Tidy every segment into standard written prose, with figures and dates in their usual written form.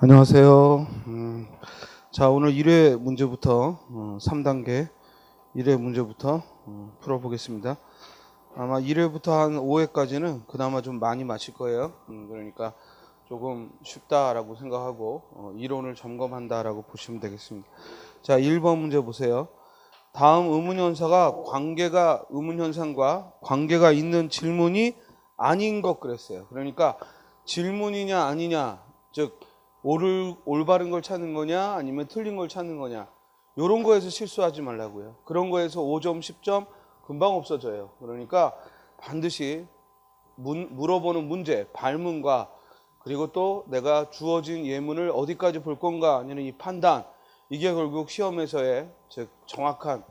안녕하세요. 자, 오늘 1회 문제부터 3단계 1회 문제부터 풀어보겠습니다. 아마 1회부터 한 5회까지는 그나마 좀 많이 마칠 거예요. 그러니까 조금 쉽다라고 생각하고 이론을 점검한다라고 보시면 되겠습니다. 자, 1번 문제 보세요. 다음 의문현상과 관계가 있는 질문이 아닌 것 그랬어요. 그러니까 질문이냐 아니냐, 즉 올바른 걸 찾는 거냐 아니면 틀린 걸 찾는 거냐, 이런 거에서 실수하지 말라고요. 그런 거에서 5점 10점 금방 없어져요. 그러니까 반드시 물어보는 문제, 발문과 그리고 또 내가 주어진 예문을 어디까지 볼 건가 하는 이 판단, 이게 결국 시험에서의 즉 정확한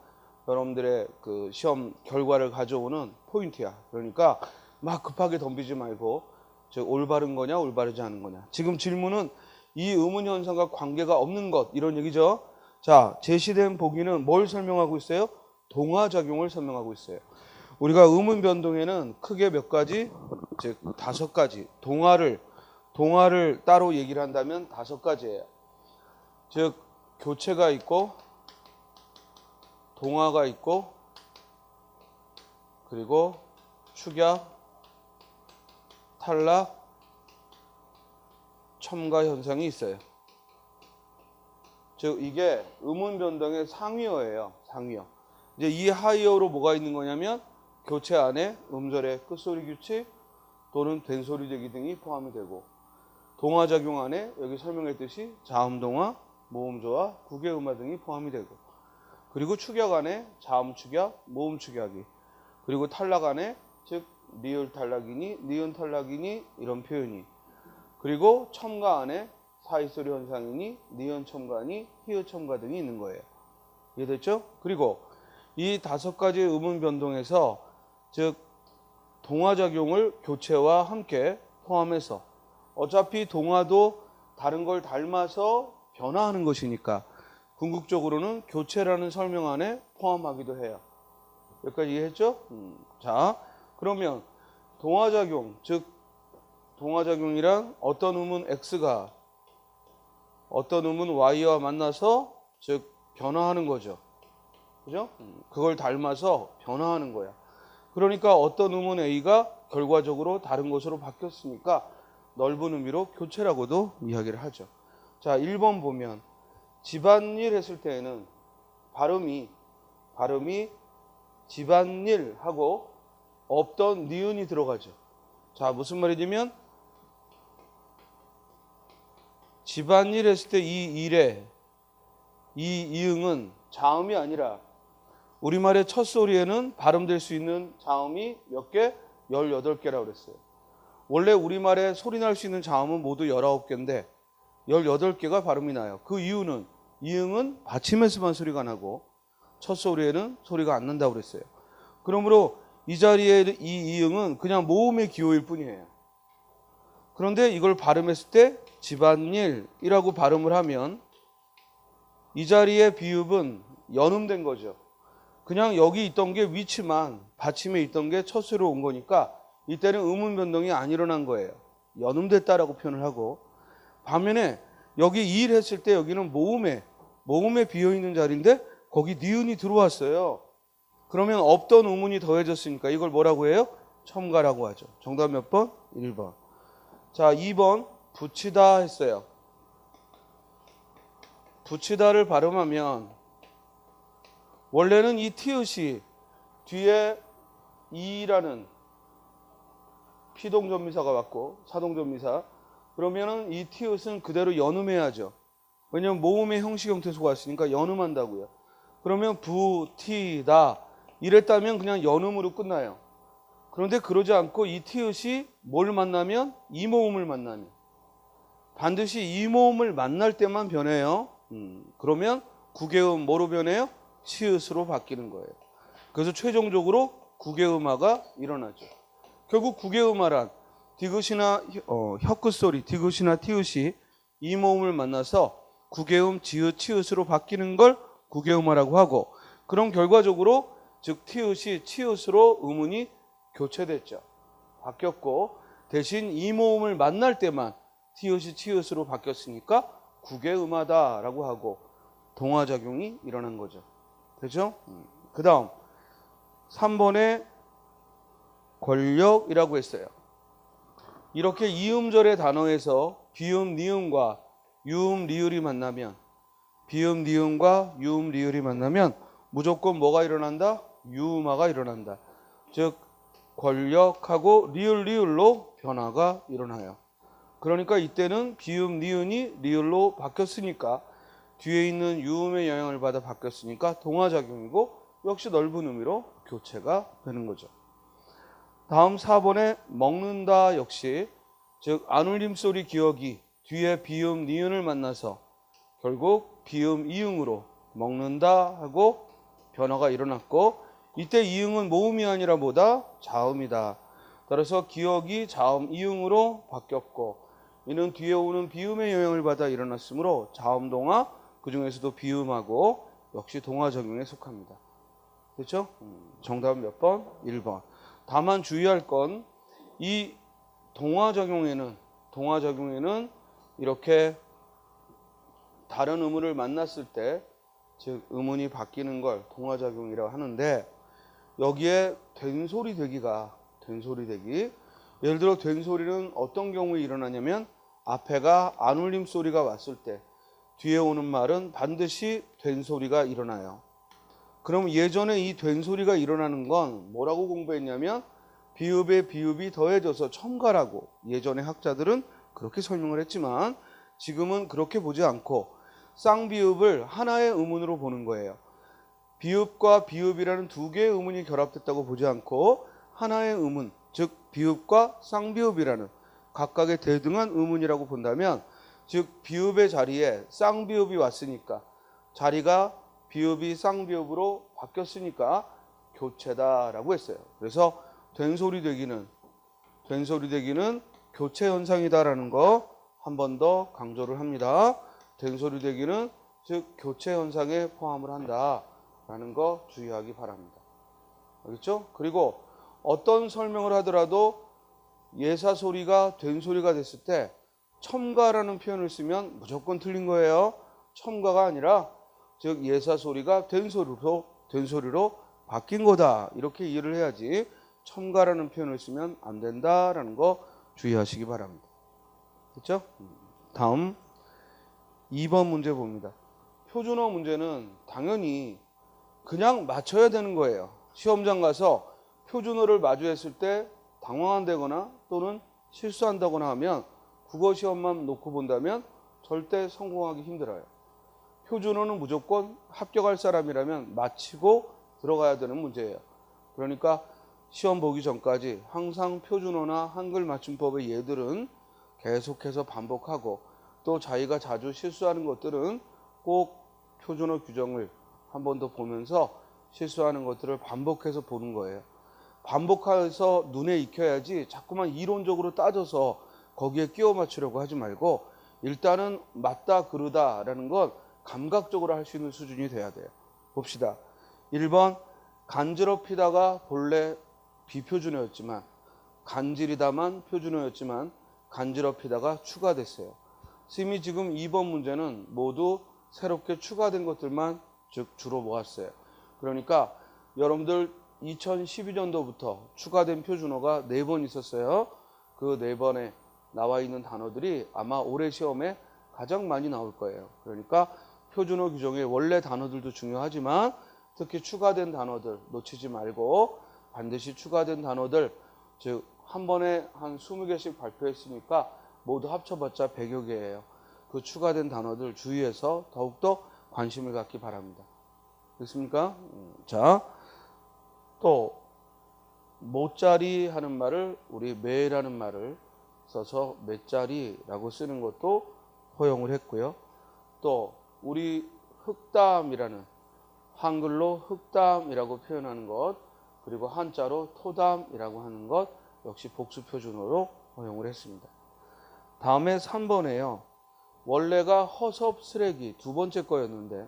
여러분들의 그 시험 결과를 가져오는 포인트야. 그러니까 막 급하게 덤비지 말고 즉 올바른 거냐 올바르지 않은 거냐. 지금 질문은 이 의문 현상과 관계가 없는 것, 이런 얘기죠. 자, 제시된 보기는 뭘 설명하고 있어요? 동화작용을 설명하고 있어요. 우리가 의문 변동에는 크게 몇 가지, 즉 5가지, 동화를 따로 얘기를 한다면 5가지예요. 즉 교체가 있고 동화가 있고 그리고 축약, 탈락, 첨가 현상이 있어요. 즉 이게 의문 변동의 상위어예요. 상위어. 이제 이 하위어로 뭐가 있는 거냐면 교체 안에 음절의 끝소리 규칙 또는 된소리 제기 등이 포함이 되고, 동화작용 안에 여기 설명했듯이 자음동화, 모음조화, 구개음화 등이 포함이 되고, 그리고 축약 안에 자음 축약, 모음 축약이, 그리고 탈락 안에 즉 리을 탈락이니 니은 탈락이니 이런 표현이, 그리고 첨가 안에 사이소리 현상이니 니은 첨가니 히읗 첨가 등이 있는 거예요. 이해됐죠? 그리고 이 5가지 의문 변동에서 즉 동화작용을 교체와 함께 포함해서, 어차피 동화도 다른 걸 닮아서 변화하는 것이니까 궁극적으로는 교체라는 설명 안에 포함하기도 해요. 여기까지 이해했죠? 자, 그러면 동화작용, 즉 동화작용이란 어떤 음은 X가 어떤 음은 Y와 만나서 즉 변화하는 거죠. 그죠? 그걸 닮아서 변화하는 거야. 그러니까 어떤 음은 A가 결과적으로 다른 것으로 바뀌었으니까 넓은 의미로 교체라고도 이야기를 하죠. 자, 1번 보면 집안일 했을 때에는 발음이 집안일하고 없던 니은이 들어가죠. 자, 무슨 말이냐면 집안일 했을 때 이 일에 이 이응은 자음이 아니라 우리말의 첫 소리에는 발음될 수 있는 자음이 몇 개? 18개라고 그랬어요. 원래 우리말에 소리 날 수 있는 자음은 모두 19개인데 18개가 발음이 나요. 그 이유는 이응은 받침에서만 소리가 나고 첫 소리에는 소리가 안 난다고 그랬어요. 그러므로 이 자리에 이 이응은 그냥 모음의 기호일 뿐이에요. 그런데 이걸 발음했을 때 집안일이라고 발음을 하면 이 자리의 비읍은 연음된 거죠. 그냥 여기 있던 게 위치만 받침에 있던 게 첫 소리로 온 거니까 이때는 의문 변동이 안 일어난 거예요. 연음됐다라고 표현을 하고, 반면에 여기 일 했을 때 여기는 모음에 비어있는 자리인데 거기 니은이 들어왔어요. 그러면 없던 의문이 더해졌으니까 이걸 뭐라고 해요? 첨가라고 하죠. 정답 몇 번? 1번. 자, 2번 붙이다 했어요. 붙이다를 발음하면 원래는 이 티읕이 뒤에 이라는 피동전미사가 왔고 사동전미사, 그러면은 이 티읕은 그대로 연음해야죠. 왜냐면 모음의 형식 형태소가 왔으니까 연음한다고요. 그러면 붙이다 이랬다면 그냥 연음으로 끝나요. 그런데 그러지 않고 이 티읕이 뭘 만나면 이모음을 만나면, 반드시 이모음을 만날 때만 변해요. 그러면 구개음 뭐로 변해요? 시읒으로 바뀌는 거예요. 그래서 최종적으로 구개음화가 일어나죠. 결국 구개음화란 디귿이나 혀끝소리 디귿이나 티읕이 이모음을 만나서 구개음 지읒 치읒으로 바뀌는 걸 구개음화라고 하고, 그럼 결과적으로 즉 티읕이 치읒으로 음운이 교체됐죠. 바뀌었고 대신 이모음을 만날 때만 티읕이 치읓으로 바뀌었으니까 국외음하다라고 하고 동화작용이 일어난 거죠. 되죠? 그 다음 3번에 권력이라고 했어요. 이렇게 이음절의 단어에서 비음, 니음과 유음, 리을이 만나면 비음, 니음과 유음, 리을이 만나면 무조건 뭐가 일어난다? 유음화가 일어난다. 즉 권력하고 리을, 리을로 변화가 일어나요. 그러니까 이때는 비음, 니은이 리을로 바뀌었으니까 뒤에 있는 유음의 영향을 받아 바뀌었으니까 동화작용이고 역시 넓은 의미로 교체가 되는 거죠. 다음 4번에 먹는다 역시 즉 안울림 소리 기억이 뒤에 비음, 니은을 만나서 결국 비음, 이응으로 먹는다 하고 변화가 일어났고 이때 이응은 모음이 아니라 뭐다? 자음이다. 따라서 기억이 자음, 이응으로 바뀌었고 이는 뒤에 오는 비음의 영향을 받아 일어났으므로 자음 동화 그 중에서도 비음하고 역시 동화작용에 속합니다. 그렇죠? 정답은 몇 번? 1번. 다만 주의할 건 이 동화작용에는 이렇게 다른 음을 만났을 때 즉 음운이 바뀌는 걸 동화작용이라고 하는데 여기에 된소리 되기 예를 들어 된소리는 어떤 경우에 일어나냐면 앞에가 안울림 소리가 왔을 때 뒤에 오는 말은 반드시 된소리가 일어나요. 그럼 예전에 이 된소리가 일어나는 건 뭐라고 공부했냐면 비읍에 비읍이 더해져서 첨가라고 예전에 학자들은 그렇게 설명을 했지만 지금은 그렇게 보지 않고 쌍비읍을 하나의 음운으로 보는 거예요. 비읍과 비읍이라는 두 개의 음운이 결합됐다고 보지 않고 하나의 음운, 즉 비읍과 쌍비읍이라는 각각의 대등한 음운이라고 본다면 즉 비읍의 자리에 쌍비읍이 왔으니까 자리가 비읍이 쌍비읍으로 바뀌었으니까 교체다라고 했어요. 그래서 된소리 되기는 교체 현상이다라는 거 한 번 더 강조를 합니다. 된소리 되기는 즉 교체 현상에 포함을 한다라는 거 주의하기 바랍니다. 알겠죠? 그리고 어떤 설명을 하더라도 예사 소리가 된소리가 됐을 때 첨가라는 표현을 쓰면 무조건 틀린 거예요. 첨가가 아니라 즉 예사 소리가 된소리로 바뀐 거다 이렇게 이해를 해야지 첨가라는 표현을 쓰면 안 된다라는 거 주의하시기 바랍니다. 그렇죠? 다음 2번 문제 봅니다. 표준어 문제는 당연히 그냥 맞춰야 되는 거예요. 시험장 가서 표준어를 마주했을 때 당황한다거나 또는 실수한다거나 하면 국어 시험만 놓고 본다면 절대 성공하기 힘들어요. 표준어는 무조건 합격할 사람이라면 마치고 들어가야 되는 문제예요. 그러니까 시험 보기 전까지 항상 표준어나 한글 맞춤법의 예들은 계속해서 반복하고 또 자기가 자주 실수하는 것들은 꼭 표준어 규정을 한 번 더 보면서 실수하는 것들을 반복해서 보는 거예요. 반복해서 눈에 익혀야지 자꾸만 이론적으로 따져서 거기에 끼워 맞추려고 하지 말고 일단은 맞다 그르다라는 건 감각적으로 할 수 있는 수준이 돼야 돼요. 봅시다. 1번 간지럽히다가 본래 비표준어였지만 간지리다만 표준어였지만 간지럽히다가 추가됐어요. 심이 지금 2번 문제는 모두 새롭게 추가된 것들만 즉 주로 모았어요. 그러니까 여러분들 2012년도부터 추가된 표준어가 4번 있었어요. 그 4번에 나와 있는 단어들이 아마 올해 시험에 가장 많이 나올 거예요. 그러니까 표준어 규정의 원래 단어들도 중요하지만 특히 추가된 단어들 놓치지 말고 반드시 추가된 단어들 즉 한 번에 한 20개씩 발표했으니까 모두 합쳐봤자 100여 개예요. 그 추가된 단어들 주의해서 더욱더 관심을 갖기 바랍니다. 됐습니까? 자, 또 모짜리 하는 말을 우리 매라는 말을 써서 매짜리라고 쓰는 것도 허용을 했고요. 또 우리 흑담이라는 한글로 흑담이라고 표현하는 것 그리고 한자로 토담이라고 하는 것 역시 복수 표준어로 허용을 했습니다. 다음에 3번에요. 원래가 허접 쓰레기 두 번째 거였는데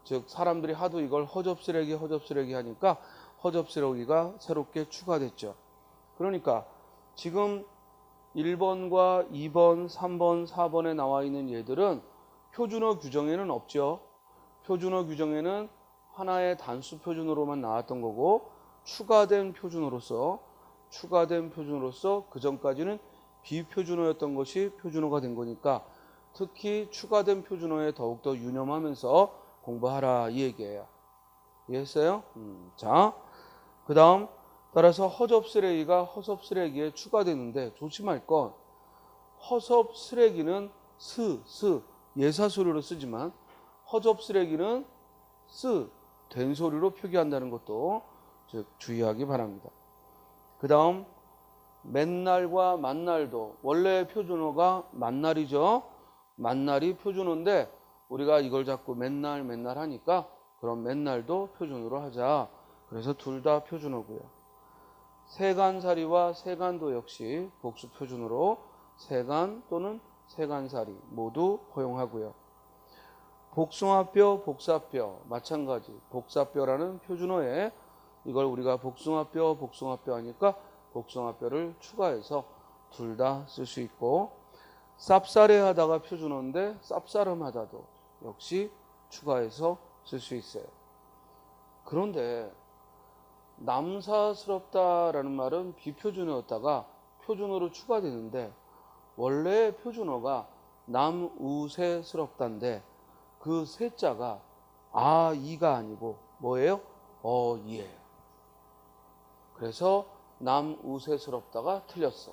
즉 사람들이 하도 이걸 허접 쓰레기 하니까 허접 쓰레기가 새롭게 추가됐죠. 그러니까 지금 1번과 2번, 3번, 4번에 나와 있는 얘들은 표준어 규정에는 없죠. 표준어 규정에는 하나의 단수 표준어로만 나왔던 거고 추가된 표준어로서 그 전까지는 비표준어였던 것이 표준어가 된 거니까 특히 추가된 표준어에 더욱더 유념하면서 공부하라 이 얘기예요. 이해했어요? 자, 그 다음 따라서 허접쓰레기가 허섭쓰레기에 추가되는데 조심할 건 허섭쓰레기는 예사소리로 쓰지만 허접쓰레기는 된소리로 표기한다는 것도 즉 주의하기 바랍니다. 그 다음 맨날과 만날도 원래 표준어가 만날이죠. 만날이 표준어인데 우리가 이걸 자꾸 맨날 하니까 그럼 맨날도 표준어로 하자. 그래서 둘 다 표준어고요. 세간살이와 세간도 역시 복수 표준어로 세간 또는 세간살이 모두 허용하고요. 복숭아뼈, 복사뼈 마찬가지. 복사뼈라는 표준어에 이걸 우리가 복숭아뼈 하니까 복숭아뼈를 추가해서 둘 다 쓸 수 있고 쌉싸래하다가 표준어인데 쌉싸름하다도 역시 추가해서 쓸 수 있어요. 그런데 남사스럽다라는 말은 비표준어였다가 표준어로 추가되는데 원래 표준어가 남우세스럽다인데 그 세자가 이가 아니고 뭐예요? 이예요. 그래서 남우세스럽다가 틀렸어.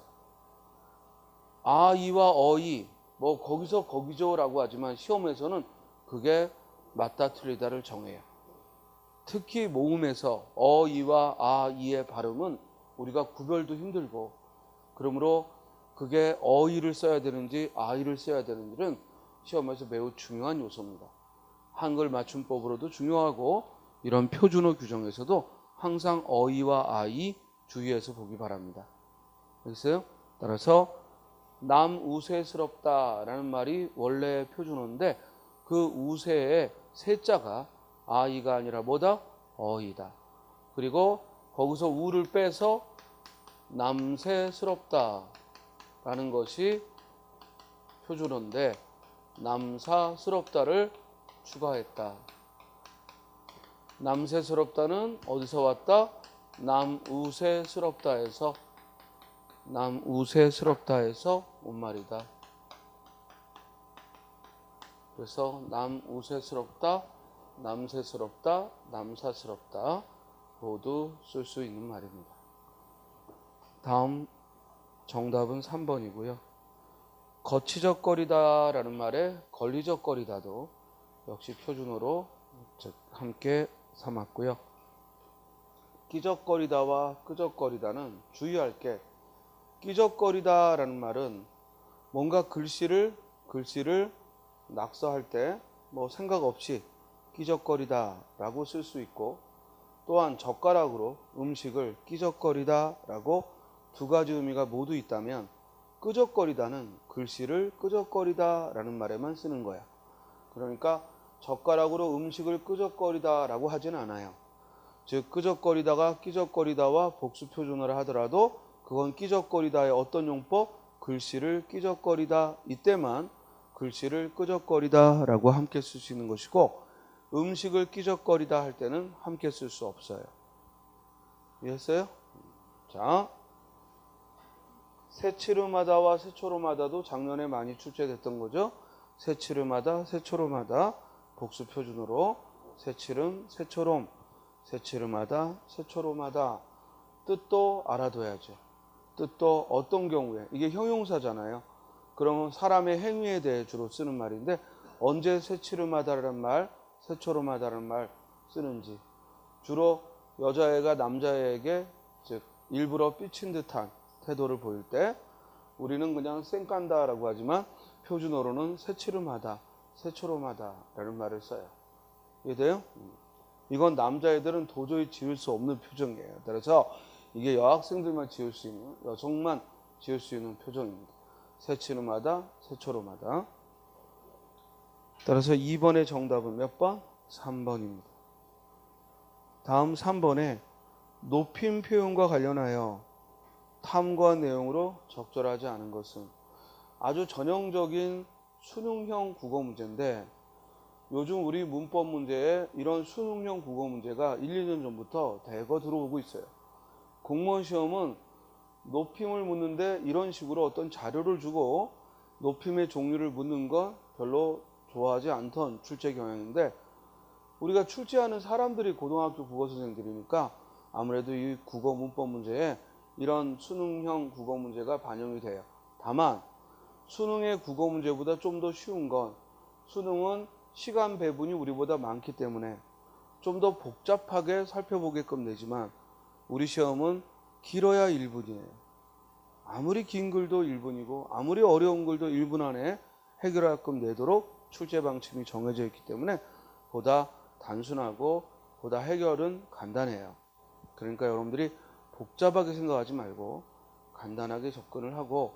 이와 어이 뭐 거기서 거기죠라고 하지만 시험에서는 그게 맞다 틀리다를 정해요. 특히 모음에서 어이와 이의 발음은 우리가 구별도 힘들고 그러므로 그게 어이를 써야 되는지 아이를 써야 되는지는 시험에서 매우 중요한 요소입니다. 한글 맞춤법으로도 중요하고 이런 표준어 규정에서도 항상 어이와 아이 주의해서 보기 바랍니다. 알겠어요? 따라서 남우세스럽다라는 말이 원래 표준어인데 그 우세의 세자가 아이가 아니라 뭐다? 어이다. 그리고 거기서 우를 빼서 남세스럽다라는 것이 표준어인데 남사스럽다를 추가했다. 남세스럽다는 어디서 왔다? 남우세스럽다에서 온 말이다. 그래서 남우세스럽다, 남세스럽다, 남사스럽다 모두 쓸 수 있는 말입니다. 다음 정답은 3번이고요. 거치적거리다라는 말에 걸리적거리다도 역시 표준어로 함께 삼았고요. 끼적거리다와 끄적거리다는 주의할 게 끼적거리다라는 말은 뭔가 글씨를 낙서할 때 뭐 생각 없이 끼적거리다라고 쓸 수 있고 또한 젓가락으로 음식을 끼적거리다라고 두 가지 의미가 모두 있다면 끄적거리다는 글씨를 끄적거리다라는 말에만 쓰는 거야. 그러니까 젓가락으로 음식을 끄적거리다라고 하진 않아요. 즉 끄적거리다가 끼적거리다와 복수 표준어를 하더라도 그건 끼적거리다의 어떤 용법? 글씨를 끼적거리다 이때만 글씨를 끄적거리다라고 함께 쓸 수 있는 것이고 음식을 끼적거리다 할 때는 함께 쓸 수 없어요. 이해했어요? 자, 새치르마다와 새초로마다도 작년에 많이 출제됐던 거죠. 새치르마다, 새초로마다 복수 표준어로 새치름, 새초롬, 새치르마다, 새초로마다 뜻도 알아둬야죠. 뜻도 어떤 경우에 이게 형용사잖아요. 그러면 사람의 행위에 대해 주로 쓰는 말인데 언제 새치르마다라는 말, 새초로마다라는 말 쓰는지 주로 여자애가 남자애에게 즉 일부러 삐친 듯한 태도를 보일 때 우리는 그냥 쌩깐다라고 하지만 표준어로는 새치르마다, 새초로마다라는 말을 써요. 이해돼요? 이건 남자애들은 도저히 지을 수 없는 표정이에요. 그래서 이게 여학생들만 지을 수 있는, 여성만 지을 수 있는 표정입니다. 새치르마다, 새초로마다. 따라서 2번의 정답은 몇 번? 3번입니다. 다음 3번에 높임 표현과 관련하여 탐구한 내용으로 적절하지 않은 것은. 아주 전형적인 수능형 국어 문제인데 요즘 우리 문법 문제에 이런 수능형 국어 문제가 1, 2년 전부터 대거 들어오고 있어요. 공무원 시험은 높임을 묻는데 이런 식으로 어떤 자료를 주고 높임의 종류를 묻는 건 별로 좋아하지 않던 출제 경향인데 우리가 출제하는 사람들이 고등학교 국어 선생들이니까 아무래도 이 국어 문법 문제에 이런 수능형 국어 문제가 반영이 돼요. 다만 수능의 국어 문제보다 좀 더 쉬운 건 수능은 시간 배분이 우리보다 많기 때문에 좀 더 복잡하게 살펴보게끔 내지만 우리 시험은 길어야 1분이에요. 아무리 긴 글도 1분이고 아무리 어려운 글도 1분 안에 해결하게끔 내도록 출제 방침이 정해져 있기 때문에 보다 단순하고 보다 해결은 간단해요. 그러니까 여러분들이 복잡하게 생각하지 말고 간단하게 접근을 하고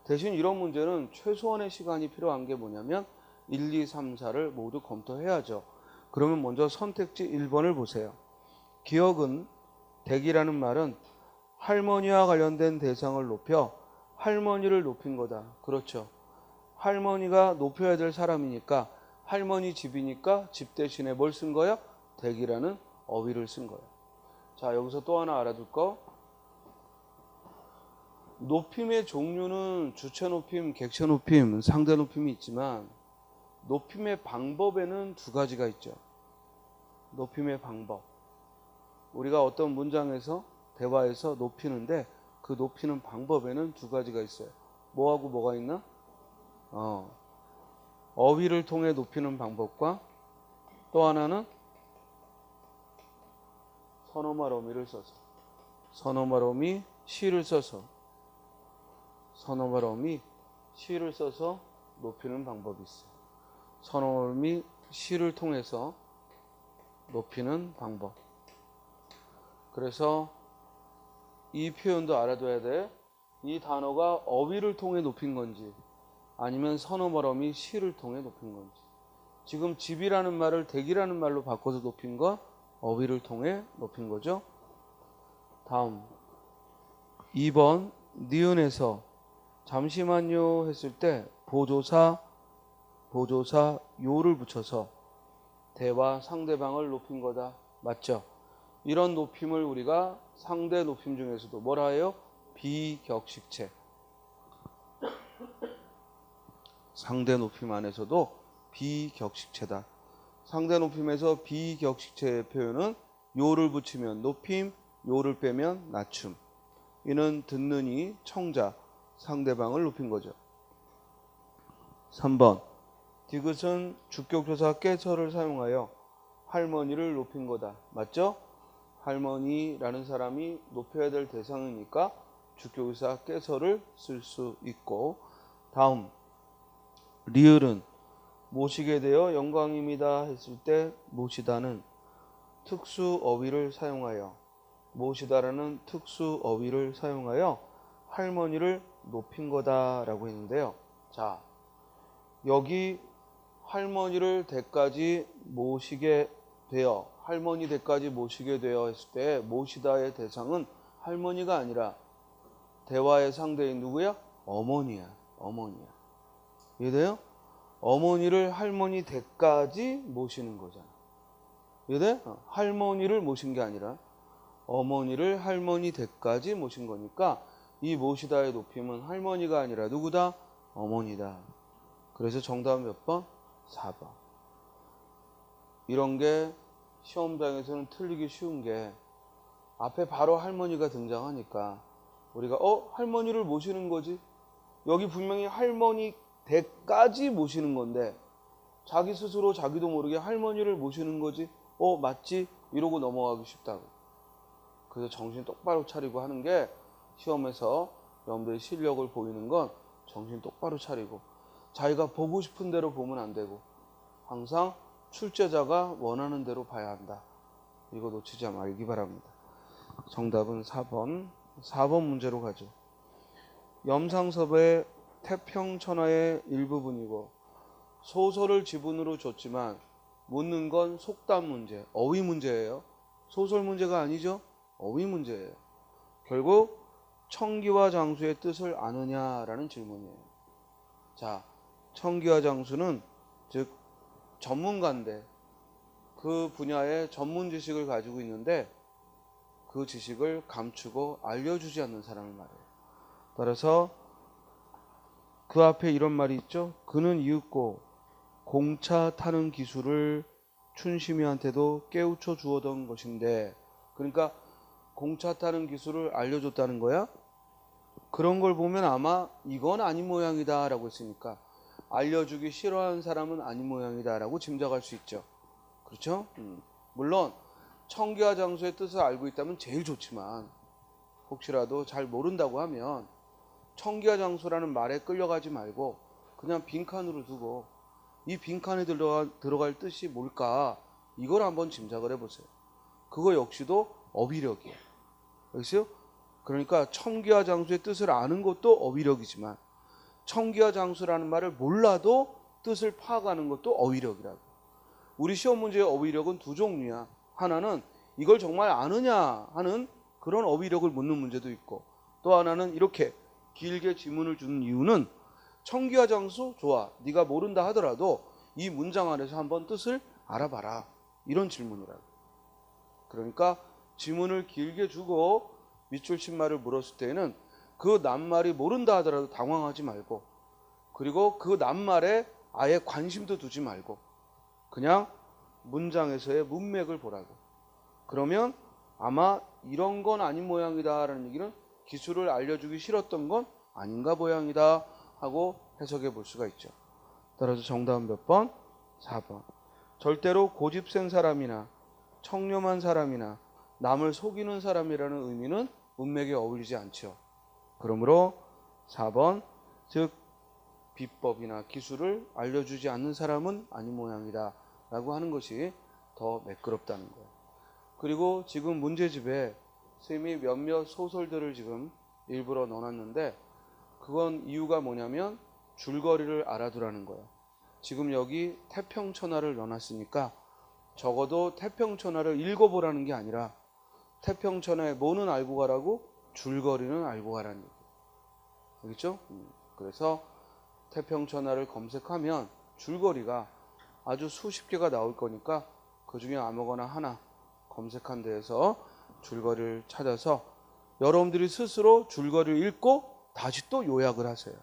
대신 이런 문제는 최소한의 시간이 필요한 게 뭐냐면 1, 2, 3, 4를 모두 검토해야죠. 그러면 먼저 선택지 1번을 보세요. 기억은 댁이라는 말은 할머니와 관련된 대상을 높여 할머니를 높인 거다. 그렇죠. 할머니가 높여야 될 사람이니까 할머니 집이니까 집 대신에 뭘 쓴 거야? 댁이라는 어휘를 쓴 거예요. 자, 여기서 또 하나 알아둘 거. 높임의 종류는 주체 높임, 객체 높임, 상대 높임이 있지만 높임의 방법에는 두 가지가 있죠. 높임의 방법. 우리가 어떤 문장에서 대화에서 높이는데 그 높이는 방법에는 두 가지가 있어요. 뭐하고 뭐가 있나? 어휘를 통해 높이는 방법과 또 하나는 선어말 어미를 써서 선어말 어미 시를 써서 선어말 어미 시를 써서 높이는 방법이 있어요. 선어말 어미 시를 통해서 높이는 방법. 그래서 이 표현도 알아둬야 돼. 이 단어가 어휘를 통해 높인 건지 아니면 선어말 어미 시를 통해 높인 건지. 지금 집이라는 말을 댁이라는 말로 바꿔서 높인 거 어휘를 통해 높인 거죠. 다음 2번 니은에서 잠시만요 했을 때 보조사 요를 붙여서 대화 상대방을 높인 거다. 맞죠? 이런 높임을 우리가 상대 높임 중에서도 뭐라 해요? 비격식체. 상대 높임 안에서도 비격식체다. 상대 높임에서 비격식체의 표현은 요를 붙이면 높임, 요를 빼면 낮춤. 이는 듣는 이 청자, 상대방을 높인 거죠. 3번 디귿은 주격조사 깨서를 사용하여 할머니를 높인 거다. 맞죠? 할머니라는 사람이 높여야 될 대상이니까 주격조사 깨서를 쓸 수 있고 다음 리을은 모시게 되어 영광입니다 했을 때 모시다는 특수 어휘를 사용하여 모시다라는 특수 어휘를 사용하여 할머니를 높인 거다라고 했는데요. 자, 여기 할머니를 댁까지 모시게 되어 할머니 댁까지 모시게 되어 했을 때 모시다의 대상은 할머니가 아니라 대화의 상대인 누구야? 어머니야. 어머니야. 이해돼요? 어머니를 할머니 댁까지 모시는 거잖아. 이해돼? 할머니를 모신 게 아니라 어머니를 할머니 댁까지 모신 거니까 이 모시다의 높임은 할머니가 아니라 누구다? 어머니다. 그래서 정답은 몇 번? 4번. 이런 게 시험장에서는 틀리기 쉬운 게 앞에 바로 할머니가 등장하니까 우리가 할머니를 모시는 거지? 여기 분명히 할머니 댁까지 모시는 건데 자기 스스로 자기도 모르게 할머니를 모시는 거지? 맞지? 이러고 넘어가기 쉽다고. 그래서 정신 똑바로 차리고 하는 게 시험에서 여러분들의 실력을 보이는 건 정신 똑바로 차리고 자기가 보고 싶은 대로 보면 안 되고 항상 출제자가 원하는 대로 봐야 한다. 이거 놓치지 말기 바랍니다. 정답은 4번. 4번 문제로 가죠. 염상섭의 태평천하의 일부분이고 소설을 지분으로 줬지만 묻는 건 속담 문제, 어휘 문제예요. 소설 문제가 아니죠. 어휘 문제예요. 결국 청기와 장수의 뜻을 아느냐라는 질문이에요. 자, 청기와 장수는 즉 전문가인데 그 분야의 전문 지식을 가지고 있는데 그 지식을 감추고 알려주지 않는 사람을 말해요. 따라서 그 앞에 이런 말이 있죠. 그는 이윽고 공차 타는 기술을 춘심이한테도 깨우쳐 주었던 것인데, 그러니까 공차 타는 기술을 알려줬다는 거야. 그런 걸 보면 아마 이건 아닌 모양이다 라고 했으니까 알려주기 싫어하는 사람은 아닌 모양이다 라고 짐작할 수 있죠. 그렇죠? 물론 청기와 장수의 뜻을 알고 있다면 제일 좋지만 혹시라도 잘 모른다고 하면 청기와 장수라는 말에 끌려가지 말고 그냥 빈칸으로 두고 이 빈칸에 들어갈 뜻이 뭘까 이걸 한번 짐작을 해보세요. 그거 역시도 어휘력이에요. 알겠어요? 그러니까 청기와 장수의 뜻을 아는 것도 어휘력이지만 청기와 장수라는 말을 몰라도 뜻을 파악하는 것도 어휘력이라고. 우리 시험 문제의 어휘력은 두 종류야. 하나는 이걸 정말 아느냐 하는 그런 어휘력을 묻는 문제도 있고, 또 하나는 이렇게 길게 지문을 주는 이유는 청기와 장수 좋아, 네가 모른다 하더라도 이 문장 안에서 한번 뜻을 알아봐라, 이런 질문이라고. 그러니까 지문을 길게 주고 밑줄 친 말을 물었을 때는 그 낱말이 모른다 하더라도 당황하지 말고, 그리고 그 낱말에 아예 관심도 두지 말고 그냥 문장에서의 문맥을 보라고. 그러면 아마 이런 건 아닌 모양이다 라는 얘기는 기술을 알려주기 싫었던 건 아닌가 모양이다 하고 해석해 볼 수가 있죠. 따라서 정답은 몇 번? 4번. 절대로 고집센 사람이나 청렴한 사람이나 남을 속이는 사람이라는 의미는 문맥에 어울리지 않죠. 그러므로 4번, 즉 비법이나 기술을 알려주지 않는 사람은 아닌 모양이다 라고 하는 것이 더 매끄럽다는 거예요. 그리고 지금 문제집에 선생님이 몇몇 소설들을 지금 일부러 넣어놨는데 그건 이유가 뭐냐면 줄거리를 알아두라는 거예요. 지금 여기 태평천하를 넣어놨으니까 적어도 태평천하를 읽어보라는 게 아니라 태평천하의 뭐는 알고 가라고, 줄거리는 알고 가라는 얘기예요. 알겠죠? 그래서 태평천하를 검색하면 줄거리가 아주 수십 개가 나올 거니까 그 중에 아무거나 하나 검색한 데에서 줄거리를 찾아서 여러분들이 스스로 줄거리를 읽고 다시 또 요약을 하세요.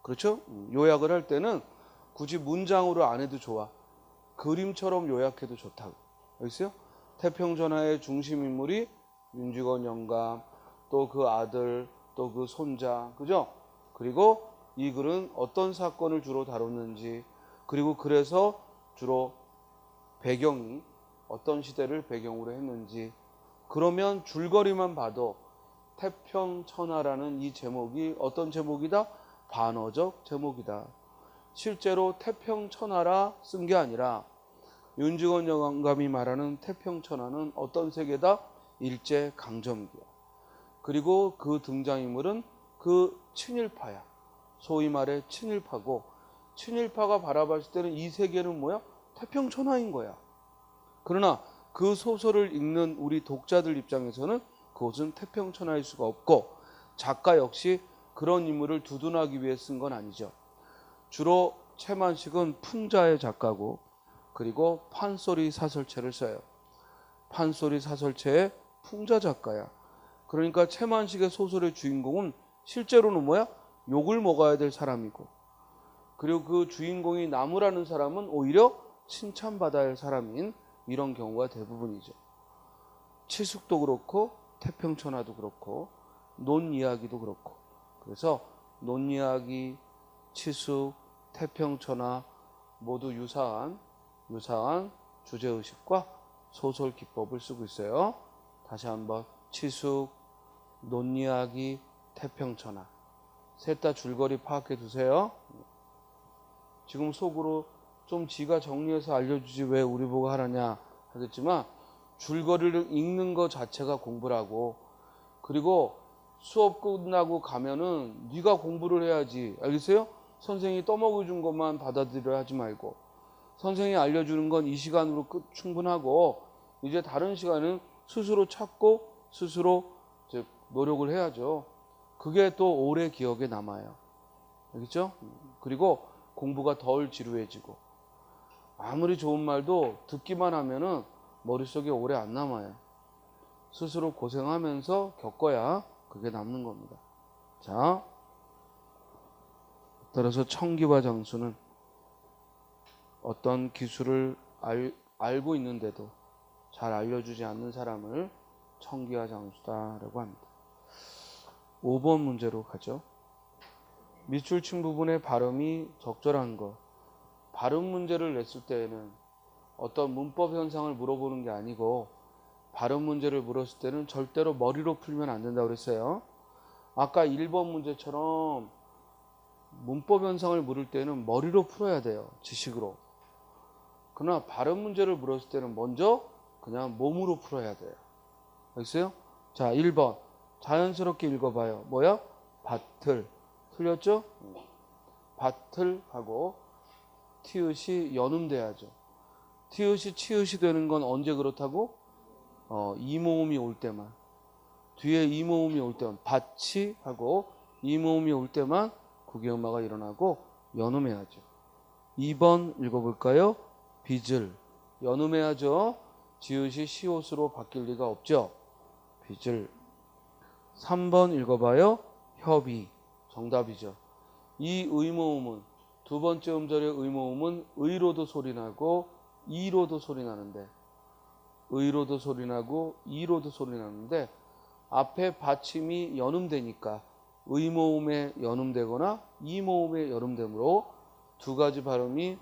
그렇죠? 요약을 할 때는 굳이 문장으로 안 해도 좋아. 그림처럼 요약해도 좋다고. 알겠어요? 태평천하의 중심인물이 윤직원 영감, 또 그 아들, 또 그 손자, 그죠? 그리고 이 글은 어떤 사건을 주로 다뤘는지, 그리고 그래서 주로 배경이 어떤 시대를 배경으로 했는지, 그러면 줄거리만 봐도 태평천하라는 이 제목이 어떤 제목이다? 반어적 제목이다. 실제로 태평천하라 쓴 게 아니라 윤직원 영감이 말하는 태평천하는 어떤 세계다? 일제강점기야. 그리고 그 등장인물은 그 친일파야. 소위 말해 친일파고, 친일파가 바라봤을 때는 이 세계는 뭐야? 태평천하인 거야. 그러나 그 소설을 읽는 우리 독자들 입장에서는 그것은 태평천하일 수가 없고, 작가 역시 그런 인물을 두둔하기 위해 쓴 건 아니죠. 주로 최만식은 풍자의 작가고, 그리고 판소리 사설체를 써요. 판소리 사설체의 풍자 작가야. 그러니까 최만식의 소설의 주인공은 실제로는 뭐야? 욕을 먹어야 될 사람이고, 그리고 그 주인공이 나무라는 사람은 오히려 칭찬받아야 할 사람인 이런 경우가 대부분이죠. 치숙도 그렇고 태평천하도 그렇고 논이야기도 그렇고. 그래서 논이야기, 치숙, 태평천하 모두 유사한 주제의식과 소설 기법을 쓰고 있어요. 다시 한번 치숙, 논이야기, 태평천하 셋 다 줄거리 파악해 두세요. 지금 속으로 좀 지가 정리해서 알려주지 왜 우리 보고 하라냐 하겠지만, 줄거리를 읽는 것 자체가 공부라고. 그리고 수업 끝나고 가면은 네가 공부를 해야지. 알겠어요? 선생님이 떠먹여준 것만 받아들여 하지 말고, 선생님이 알려주는 건 이 시간으로 충분하고 이제 다른 시간은 스스로 찾고 스스로 즉 노력을 해야죠. 그게 또 오래 기억에 남아요. 알겠죠? 그리고 공부가 덜 지루해지고, 아무리 좋은 말도 듣기만 하면은 머릿속에 오래 안 남아요. 스스로 고생하면서 겪어야 그게 남는 겁니다. 자, 따라서 청기와 장수는 어떤 기술을 알고 있는데도 잘 알려주지 않는 사람을 청기와 장수다라고 합니다. 5번 문제로 가죠. 밑줄 친 부분의 발음이 적절한 것. 발음 문제를 냈을 때에는 어떤 문법 현상을 물어보는 게 아니고, 발음 문제를 물었을 때는 절대로 머리로 풀면 안 된다고 그랬어요. 아까 1번 문제처럼 문법 현상을 물을 때는 머리로 풀어야 돼요. 지식으로. 그러나 발음 문제를 물었을 때는 먼저 그냥 몸으로 풀어야 돼요. 알겠어요? 자, 1번 자연스럽게 읽어봐요. 뭐야? 밭을. 틀렸죠? 밭을 하고 티읕이 연음돼야죠. 티읕이 치읕이 되는 건 언제 그렇다고? 이모음이 올 때만. 뒤에 이모음이 올 때만, 밭이 하고 이모음이 올 때만 국외음화가 일어나고 연음해야죠. 2번 읽어볼까요? 빚을. 연음해야죠. 지읒이 시옷으로 바뀔 리가 없죠. 빚을. 3번 읽어봐요. 협의. 정답이죠. 이 의모음은, 두 번째 음절의 의모음은 의로도 소리나고 이로도 소리나는데, 의로도 소리나고 이로도 소리나는데, 앞에 받침이 연음되니까 의모음에 연음되거나 이모음에 연음되므로 두 가지 발음이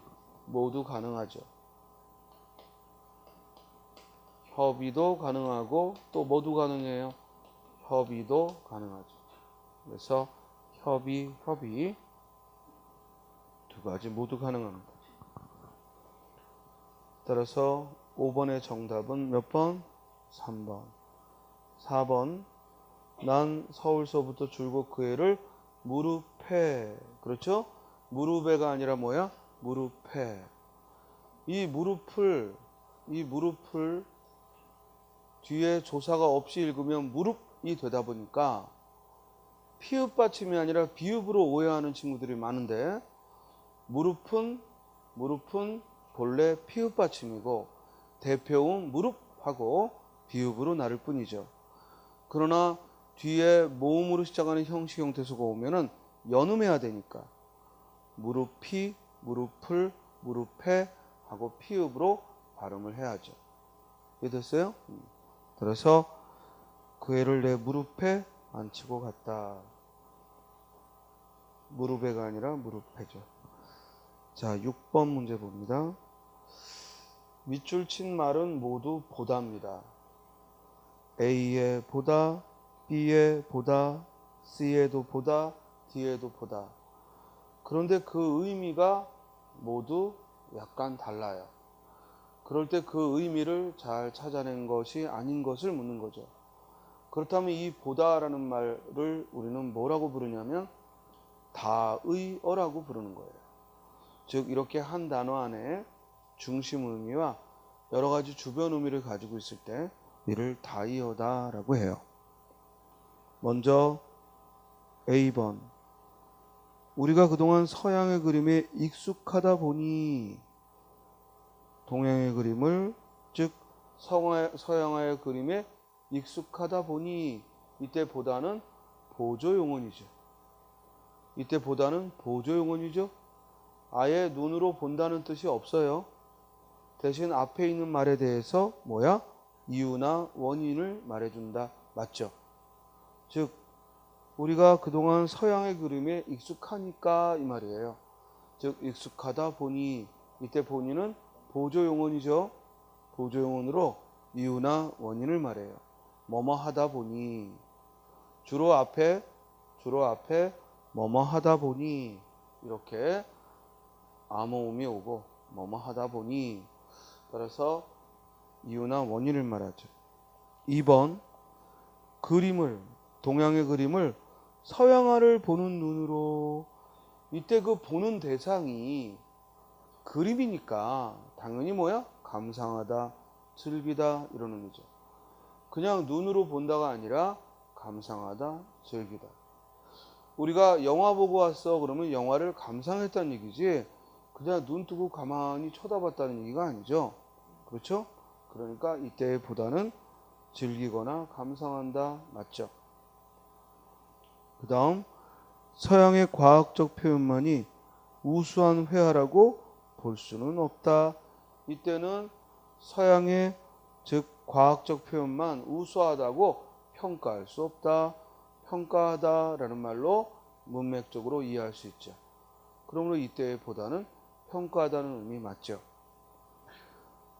모두 가능하죠. 협의도 가능하고 또 모두 가능해요. 협의도 가능하죠. 그래서 협의 두 가지 모두 가능합니다. 따라서 5번의 정답은 몇 번? 3번. 4번. 난 서울서부터 줄곧 그 애를 무릎에. 그렇죠? 무릎에가 아니라 뭐야? 무릎에. 이 무릎을 뒤에 조사가 없이 읽으면 무릎이 되다 보니까 피읍 받침이 아니라 비읍으로 오해하는 친구들이 많은데, 무릎은 본래 피읍 받침이고 대표음 무릎하고 비읍으로 나를 뿐이죠. 그러나 뒤에 모음으로 시작하는 형식 형태소가 오면은 연음해야 되니까 무릎이, 무릎을, 무릎에 하고 피읍으로 발음을 해야죠. 이해됐어요? 그래서 그 애를 내 무릎에 앉히고 갔다. 무릎에가 아니라 무릎에죠. 자, 6번 문제 봅니다. 밑줄 친 말은 모두 보다입니다. A에 보다, B에 보다, C에도 보다, D에도 보다. 그런데 그 의미가 모두 약간 달라요. 그럴 때 그 의미를 잘 찾아낸 것이 아닌 것을 묻는 거죠. 그렇다면 이 보다라는 말을 우리는 뭐라고 부르냐면 다의어라고 부르는 거예요. 즉 이렇게 한 단어 안에 중심 의미와 여러 가지 주변 의미를 가지고 있을 때 이를 다의어다라고 해요. 먼저 A번. 우리가 그동안 서양의 그림에 익숙하다 보니, 동양의 그림을, 즉 서양의 그림에 익숙하다 보니, 이때 보다는 보조용언이죠. 이때 보다는 보조용언이죠. 아예 눈으로 본다는 뜻이 없어요. 대신 앞에 있는 말에 대해서 뭐야? 이유나 원인을 말해준다. 맞죠? 즉 우리가 그동안 서양의 그림에 익숙하니까 이 말이에요. 즉 익숙하다 보니, 이때 보니는 보조용언이죠. 보조용언으로 이유나 원인을 말해요. 뭐뭐 하다 보니, 주로 앞에 뭐뭐 하다 보니 이렇게 암호음이 오고 뭐뭐 하다 보니, 따라서 이유나 원인을 말하죠. 2번. 그림을, 동양의 그림을 서양화를 보는 눈으로. 이때 그 보는 대상이 그림이니까 당연히 뭐야? 감상하다, 즐기다 이런 의미죠. 그냥 눈으로 본다가 아니라 감상하다, 즐기다. 우리가 영화 보고 왔어 그러면 영화를 감상했다는 얘기지 그냥 눈 뜨고 가만히 쳐다봤다는 얘기가 아니죠. 그렇죠? 그러니까 이때의 보다는 즐기거나 감상한다 맞죠. 그 다음 서양의 과학적 표현만이 우수한 회화라고 볼 수는 없다. 이때는 서양의 즉 과학적 표현만 우수하다고 평가할 수 없다. 평가하다라는 말로 문맥적으로 이해할 수 있죠. 그러므로 이때의 보다는 평가하다는 의미 맞죠.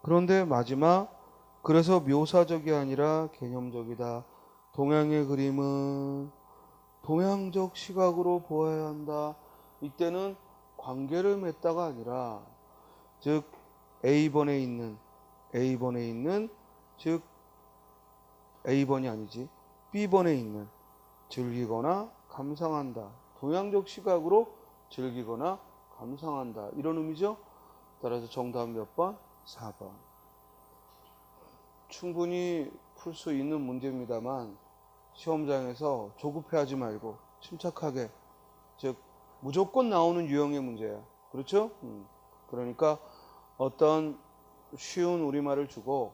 그런데 마지막 그래서 묘사적이 아니라 개념적이다. 동양의 그림은 동양적 시각으로 보아야 한다. 이때는 관계를 맺다가 아니라 즉 A번에 있는 즉 A번이 아니지 B번에 있는 즐기거나 감상한다. 동양적 시각으로 즐기거나 감상한다. 이런 의미죠. 따라서 정답 몇 번? 4번. 충분히 풀 수 있는 문제입니다만 시험장에서 조급해하지 말고 침착하게 즉 무조건 나오는 유형의 문제야. 그렇죠? 그러니까 어떤 쉬운 우리말을 주고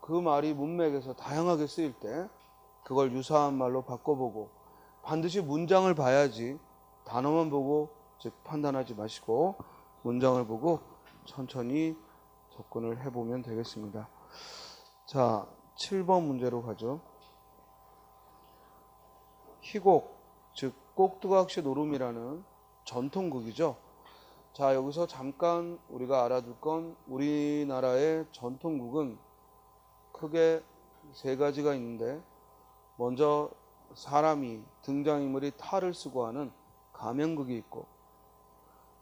그 말이 문맥에서 다양하게 쓰일 때 그걸 유사한 말로 바꿔보고 반드시 문장을 봐야지 단어만 보고 즉 판단하지 마시고 문장을 보고 천천히 접근을 해보면 되겠습니다. 자, 7번 문제로 가죠. 희곡, 즉 꼭두각시 노름이라는 전통극이죠. 자, 여기서 잠깐 우리가 알아둘 건 우리나라의 전통극은 크게 세 가지가 있는데 먼저 사람이 등장인물이 탈을 쓰고 하는 가면극이 있고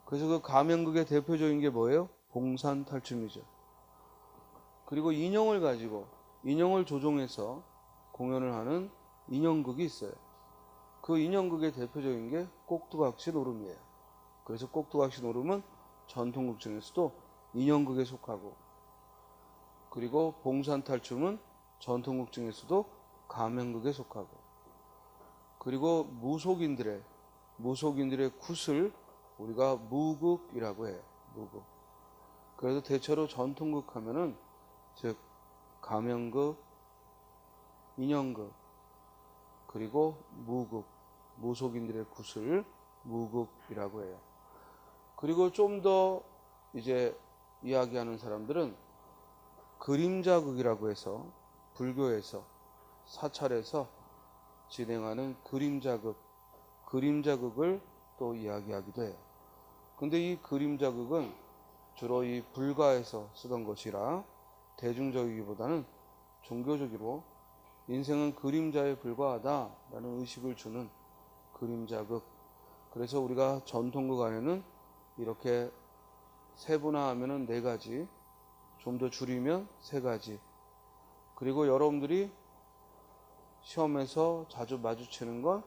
그래서 그 가면극의 대표적인 게 뭐예요? 봉산탈춤이죠. 그리고 인형을 가지고 인형을 조종해서 공연을 하는 인형극이 있어요. 그 인형극의 대표적인 게 꼭두각시 노름이에요. 그래서 꼭두각시 노름은 전통극 중에서도 인형극에 속하고 그리고 봉산탈춤은 전통극 중에서도 가면극에 속하고 그리고 무속인들의 굿을 우리가 무극이라고 해요. 무극. 그래서 대체로 전통극 하면은 즉 가면극, 인형극 그리고 무극, 무속인들의 굿을 무극이라고 해요. 그리고 좀 더 이제 이야기하는 사람들은 그림자극이라고 해서 불교에서 사찰에서 진행하는 그림자극을 또 이야기하기도 해요. 근데 이 그림자극은 주로 이 불가에서 쓰던 것이라 대중적이기보다는 종교적으로 인생은 그림자에 불과하다라는 의식을 주는 그림자극. 그래서 우리가 전통극 안에는 이렇게 세분화하면은 4가지, 좀 더 줄이면 3가지. 그리고 여러분들이 시험에서 자주 마주치는 건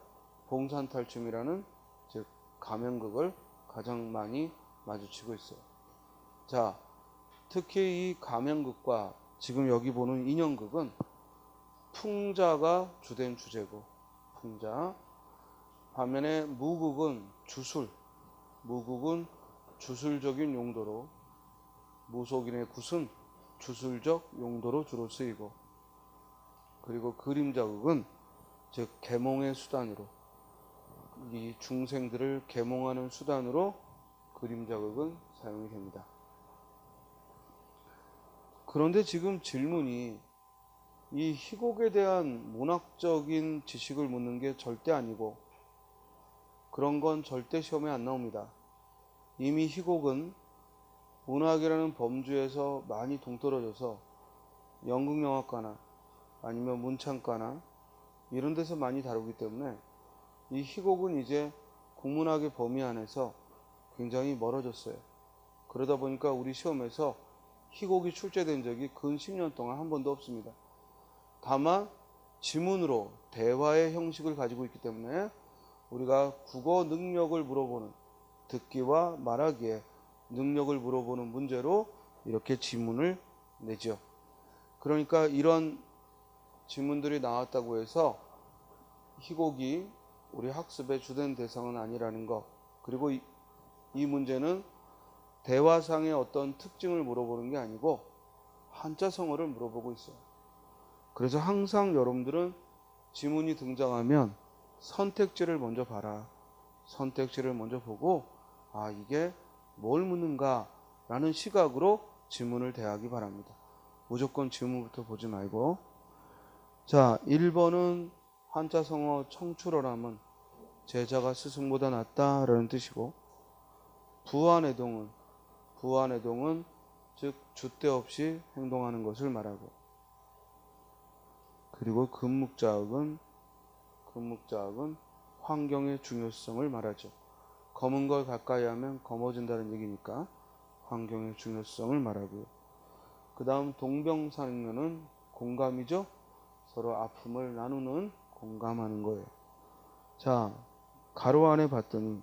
봉산탈춤이라는 즉 가면극을 가장 많이 마주치고 있어요. 자, 특히 이 가면극과 지금 여기 보는 인형극은 풍자가 주된 주제고 풍자. 반면에 무극은 주술적인 용도로 무속인의 굿은 주술적 용도로 주로 쓰이고 그리고 그림자극은 즉 계몽의 수단으로 이 중생들을 계몽하는 수단으로 그림자극은 사용이 됩니다. 그런데 지금 질문이 이 희곡에 대한 문학적인 지식을 묻는 게 절대 아니고 그런 건 절대 시험에 안 나옵니다. 이미 희곡은 문학이라는 범주에서 많이 동떨어져서 연극영화과나 아니면 문창과나 이런 데서 많이 다루기 때문에 이 희곡은 이제 국문학의 범위 안에서 굉장히 멀어졌어요. 그러다 보니까 우리 시험에서 희곡이 출제된 적이 근 10년 동안 한 번도 없습니다. 다만 지문으로 대화의 형식을 가지고 있기 때문에 우리가 국어 능력을 물어보는 듣기와 말하기의 능력을 물어보는 문제로 이렇게 지문을 내죠. 그러니까 이런 지문들이 나왔다고 해서 희곡이 우리 학습의 주된 대상은 아니라는 것. 그리고 이 문제는 대화상의 어떤 특징을 물어보는 게 아니고 한자성어를 물어보고 있어요. 그래서 항상 여러분들은 지문이 등장하면 선택지를 먼저 봐라. 선택지를 먼저 보고 이게 뭘 묻는가 라는 시각으로 지문을 대하기 바랍니다. 무조건 지문부터 보지 말고. 자, 1번은 한자성어 청출어람은 제자가 스승보다 낫다라는 뜻이고, 부안해동은 즉 주대 없이 행동하는 것을 말하고, 그리고 금묵자흑은 환경의 중요성을 말하죠. 검은 걸 가까이 하면 검어진다는 얘기니까 환경의 중요성을 말하고요. 그 다음 동병상련은 공감이죠. 서로 아픔을 나누는, 공감하는 거예요. 자, 가로 안에 봤더니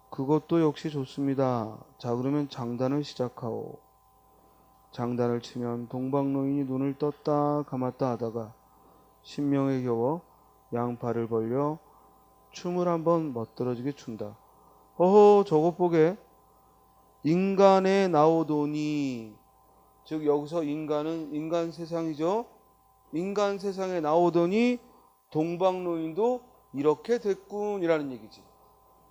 그것도 역시 좋습니다. 자, 그러면 장단을 시작하오. 장단을 치면 동방노인이 눈을 떴다 감았다 하다가 신명에 겨워 양팔을 벌려 춤을 한번 멋들어지게 춘다. 허허, 저것 보게. 인간에 나오더니, 즉 여기서 인간은 인간 세상이죠. 인간 세상에 나오더니 동방노인도 이렇게 됐군이라는 얘기지.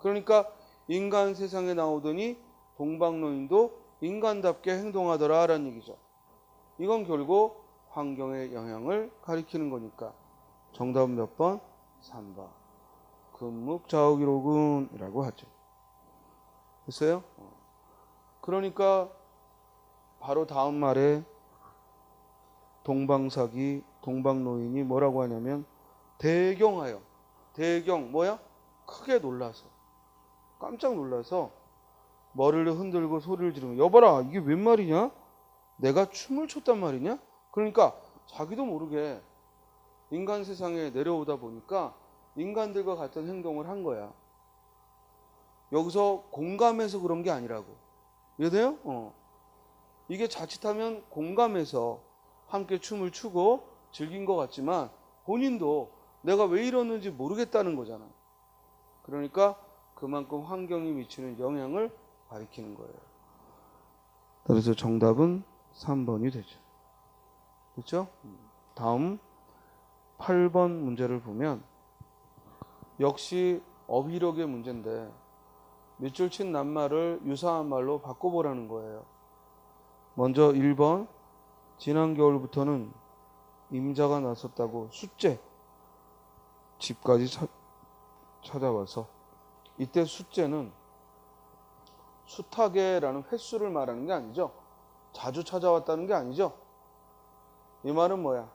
그러니까 인간 세상에 나오더니 동방노인도 인간답게 행동하더라라는 얘기죠. 이건 결국 환경의 영향을 가리키는 거니까 정답은 몇 번? 3번. 금묵자옥이로군이라고 하죠. 됐어요? 그러니까 바로 다음 말에 동방사기, 동방노인이 뭐라고 하냐면 대경하여. 대경 뭐야? 크게 놀라서, 깜짝 놀라서 머리를 흔들고 소리를 지르면, 여봐라, 이게 웬 말이냐? 내가 춤을 췄단 말이냐? 그러니까 자기도 모르게 인간 세상에 내려오다 보니까 인간들과 같은 행동을 한 거야. 여기서 공감해서 그런 게 아니라고. 이해돼요? 이게 자칫하면 공감해서 함께 춤을 추고 즐긴 것 같지만 본인도 내가 왜 이러는지 모르겠다는 거잖아. 그러니까 그만큼 환경이 미치는 영향을 가리키는 거예요. 그래서 정답은 3번이 되죠. 그렇죠? 다음 8번 문제를 보면 역시 어휘력의 문제인데 밑줄 친 낱말을 유사한 말로 바꿔보라는 거예요. 먼저 1번, 지난 겨울부터는 임자가 나섰다고 숫제, 집까지 찾아와서, 이때 숫제는 숱하게라는 횟수를 말하는 게 아니죠. 자주 찾아왔다는 게 아니죠. 이 말은 뭐야?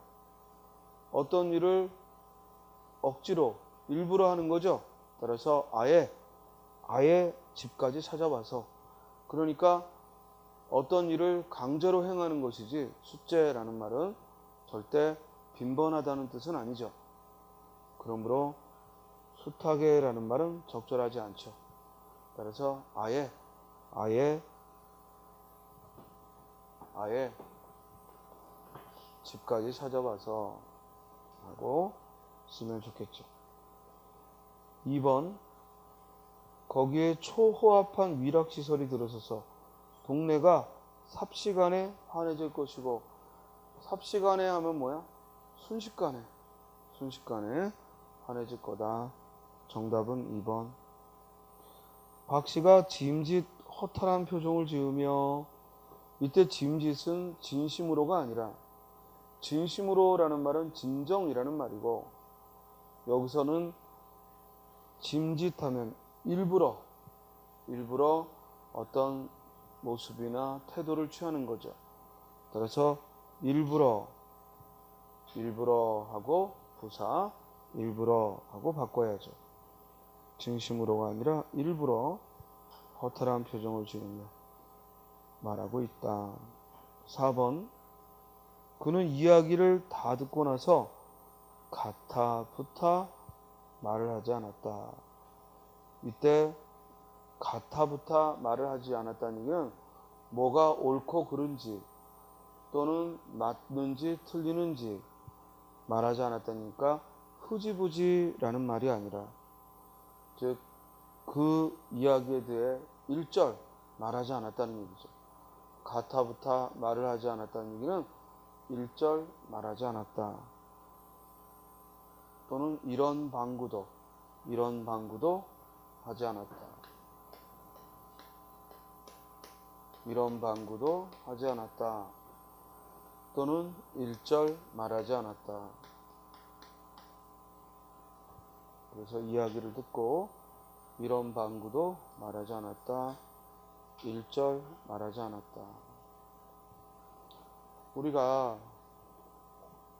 어떤 일을 억지로 일부러 하는 거죠. 따라서 아예 집까지 찾아와서, 그러니까 어떤 일을 강제로 행하는 것이지 숫제라는 말은 절대 빈번하다는 뜻은 아니죠. 그러므로 숱하게라는 말은 적절하지 않죠. 따라서 아예 집까지 찾아와서 하고 쓰면 좋겠죠. 2번, 거기에 초호합한 위락시설이 들어서서 동네가 삽시간에 환해질 것이고, 삽시간에 하면 뭐야? 순식간에 환해질 거다. 정답은 2번. 박씨가 짐짓 허탈한 표정을 지으며, 이때 짐짓은 진심으로가 아니라, 진심으로라는 말은 진정이라는 말이고, 여기서는 짐짓하면 일부러 어떤 모습이나 태도를 취하는 거죠. 따라서 일부러 하고 부사 일부러 하고 바꿔야죠. 진심으로가 아니라 일부러 허탈한 표정을 지으며 말하고 있다. 4번, 그는 이야기를 다 듣고 나서 가타 부타 말을 하지 않았다. 이때 가타부타 말을 하지 않았다는 얘기는 뭐가 옳고 그른지 또는 맞는지 틀리는지 말하지 않았다니까 흐지부지라는 말이 아니라 즉 그 이야기에 대해 일절 말하지 않았다는 얘기죠. 가타부타 말을 하지 않았다는 얘기는 일절 말하지 않았다. 또는 이런 방구도 하지 않았다. 이런 방구도 하지 않았다. 또는 일절 말하지 않았다. 그래서 이야기를 듣고 이런 방구도 말하지 않았다. 일절 말하지 않았다. 우리가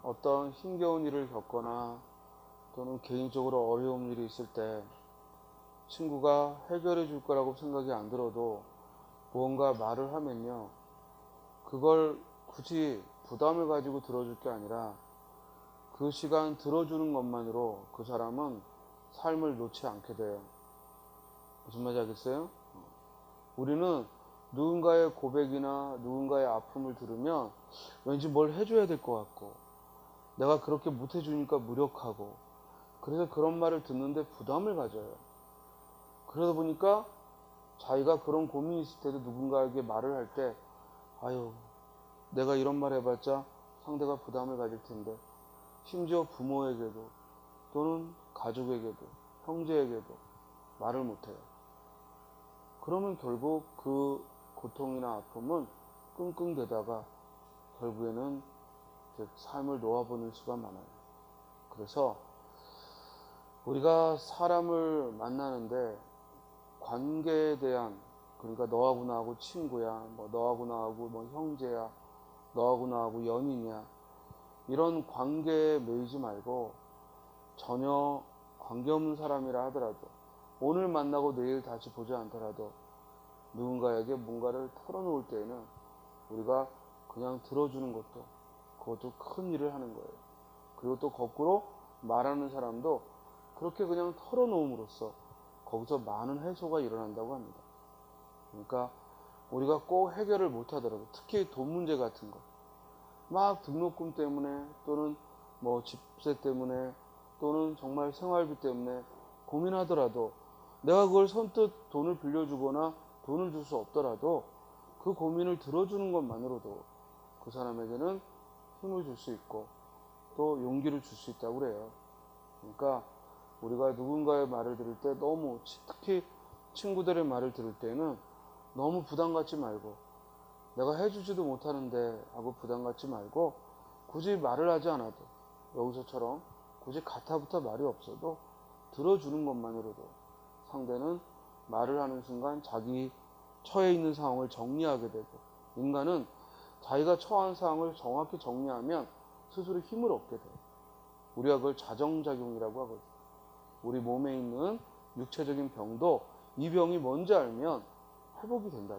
어떤 힘겨운 일을 겪거나 또는 개인적으로 어려운 일이 있을 때 친구가 해결해 줄 거라고 생각이 안 들어도 무언가 말을 하면요, 그걸 굳이 부담을 가지고 들어줄 게 아니라 그 시간 들어주는 것만으로 그 사람은 삶을 놓지 않게 돼요. 무슨 말인지 알겠어요? 우리는 누군가의 고백이나 누군가의 아픔을 들으면 왠지 뭘 해줘야 될 것 같고, 내가 그렇게 못 해주니까 무력하고, 그래서 그런 말을 듣는데 부담을 가져요. 그러다 보니까 자기가 그런 고민이 있을 때도 누군가에게 말을 할 때, 아유, 내가 이런 말 해봤자 상대가 부담을 가질 텐데, 심지어 부모에게도 또는 가족에게도 형제에게도 말을 못해요. 그러면 결국 그 고통이나 아픔은 끙끙대다가 결국에는 삶을 놓아버릴 수가 많아요. 그래서 우리가 사람을 만나는데 관계에 대한, 그러니까 너하고 나하고 친구야, 뭐 너하고 나하고 뭐 형제야, 너하고 나하고 연인이야, 이런 관계에 매이지 말고 전혀 관계없는 사람이라 하더라도, 오늘 만나고 내일 다시 보지 않더라도 누군가에게 뭔가를 털어놓을 때에는 우리가 그냥 들어주는 것도, 그것도 큰 일을 하는 거예요. 그리고 또 거꾸로 말하는 사람도 그렇게 그냥 털어놓음으로써 거기서 많은 해소가 일어난다고 합니다. 그러니까 우리가 꼭 해결을 못하더라도, 특히 돈 문제 같은 거, 막 등록금 때문에 또는 뭐 집세 때문에 또는 정말 생활비 때문에 고민하더라도 내가 그걸 선뜻 돈을 빌려주거나 돈을 줄 수 없더라도 그 고민을 들어주는 것만으로도 그 사람에게는 힘을 줄 수 있고 또 용기를 줄 수 있다고 그래요. 그러니까 우리가 누군가의 말을 들을 때 너무, 특히 친구들의 말을 들을 때는 너무 부담 갖지 말고, 내가 해주지도 못하는데 하고 부담 갖지 말고, 굳이 말을 하지 않아도, 여기서처럼 굳이 가타부터 말이 없어도 들어주는 것만으로도 상대는 말을 하는 순간 자기 처해 있는 상황을 정리하게 되고, 인간은 자기가 처한 상황을 정확히 정리하면 스스로 힘을 얻게 돼요. 우리가 그걸 자정작용이라고 하거든요. 우리 몸에 있는 육체적인 병도 이 병이 뭔지 알면 회복이 된다.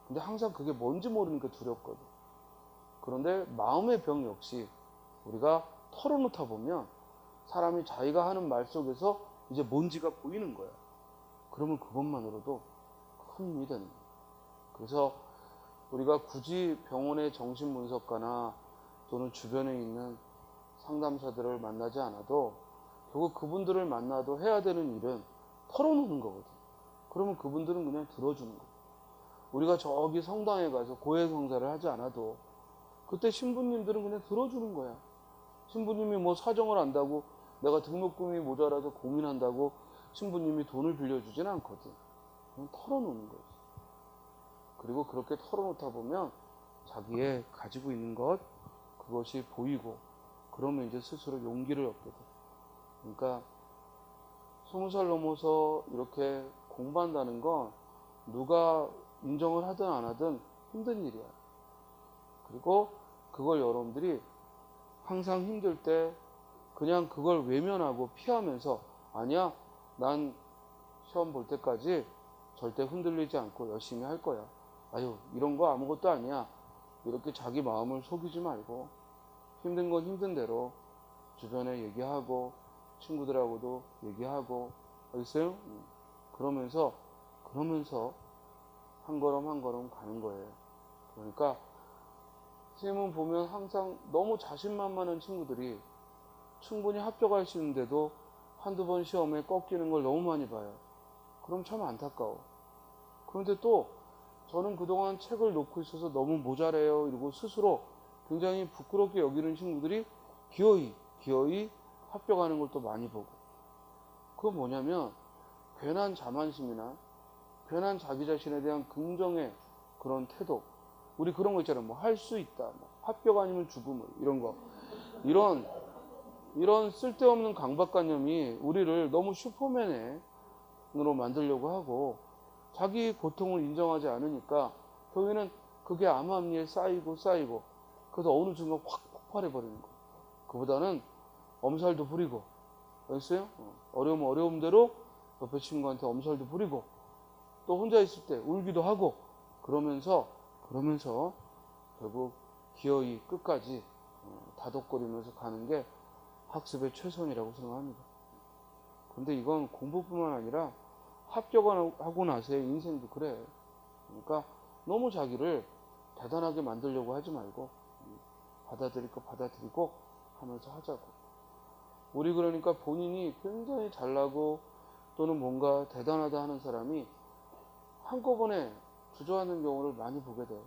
근데 항상 그게 뭔지 모르니까 두렵거든. 그런데 마음의 병 역시 우리가 털어놓다 보면 사람이 자기가 하는 말 속에서 이제 뭔지가 보이는 거야. 그러면 그것만으로도 큰 힘이 되는 거야. 그래서 우리가 굳이 병원의 정신분석가나 또는 주변에 있는 상담사들을 만나지 않아도 결국 그분들을 만나도 해야 되는 일은 털어놓는 거거든. 그러면 그분들은 그냥 들어주는 거야. 우리가 저기 성당에 가서 고해성사를 하지 않아도 그때 신부님들은 그냥 들어주는 거야. 신부님이 뭐 사정을 안다고, 내가 등록금이 모자라서 고민한다고 신부님이 돈을 빌려주진 않거든. 그냥 털어놓는 거지. 그리고 그렇게 털어놓다 보면 자기의 가지고 있는 것, 그것이 보이고, 그러면 이제 스스로 용기를 얻게 돼. 그러니까 20살 넘어서 이렇게 공부한다는 건 누가 인정을 하든 안 하든 힘든 일이야. 그리고 그걸 여러분들이 항상 힘들 때 그냥 그걸 외면하고 피하면서, 아니야, 난 시험 볼 때까지 절대 흔들리지 않고 열심히 할 거야, 아유 이런 거 아무것도 아니야, 이렇게 자기 마음을 속이지 말고 힘든 건 힘든 대로 주변에 얘기하고 친구들하고도 얘기하고, 알겠어요? 그러면서 한 걸음 한 걸음 가는 거예요. 그러니까 선생님은 보면 항상 너무 자신만만한 친구들이 충분히 합격할 수 있는데도 한두 번 시험에 꺾이는 걸 너무 많이 봐요. 그럼 참 안타까워. 그런데 또 저는 그동안 책을 놓고 있어서 너무 모자라요 이러고 스스로 굉장히 부끄럽게 여기는 친구들이 기어이 합격하는 걸 또 많이 보고, 그건 뭐냐면 괜한 자만심이나 괜한 자기 자신에 대한 긍정의 그런 태도, 우리 그런 거 있잖아요. 뭐 할 수 있다, 뭐 합격 아니면 죽음을, 이런 거, 이런 쓸데없는 강박관념이 우리를 너무 슈퍼맨으로 만들려고 하고, 자기 고통을 인정하지 않으니까 결국에는 그게 암암리에 쌓이고 그래서 어느 순간 확 폭발해 버리는 거예요. 그보다는 엄살도 부리고, 알겠어요? 어려우면 어려움대로 옆에 친구한테 엄살도 부리고, 또 혼자 있을 때 울기도 하고, 그러면서 결국 기어이 끝까지 다독거리면서 가는 게 학습의 최선이라고 생각합니다. 근데 이건 공부뿐만 아니라 합격하고 나서의 인생도 그래. 그러니까 너무 자기를 대단하게 만들려고 하지 말고 받아들일 거 받아들이고 하면서 하자고. 우리 그러니까 본인이 굉장히 잘나고 또는 뭔가 대단하다 하는 사람이 한꺼번에 주저하는 경우를 많이 보게 돼요.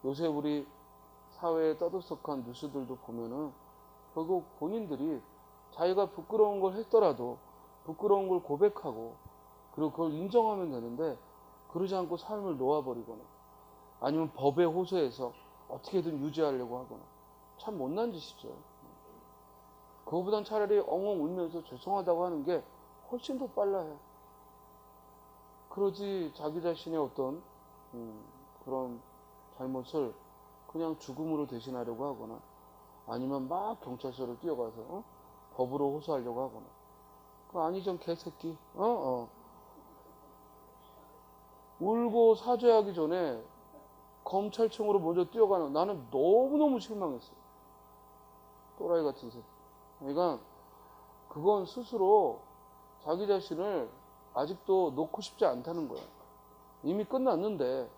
요새 우리 사회에 떠들썩한 뉴스들도 보면은 결국 본인들이 자기가 부끄러운 걸 했더라도 부끄러운 걸 고백하고 그리고 그걸 인정하면 되는데, 그러지 않고 삶을 놓아버리거나 아니면 법에 호소해서 어떻게든 유지하려고 하거나, 참 못난 짓이죠. 그거보단 차라리 엉엉 울면서 죄송하다고 하는 게 훨씬 더 빨라요. 그러지 자기 자신의 어떤 그런 잘못을 그냥 죽음으로 대신하려고 하거나 아니면 막 경찰서를 뛰어가서 법으로 호소하려고 하거나, 그거 아니전 개새끼, 울고 사죄하기 전에 검찰청으로 먼저 뛰어가는, 나는 너무너무 실망했어요. 또라이 같은 새끼. 그러니까 그건 스스로 자기 자신을 아직도 놓고 싶지 않다는 거야. 이미 끝났는데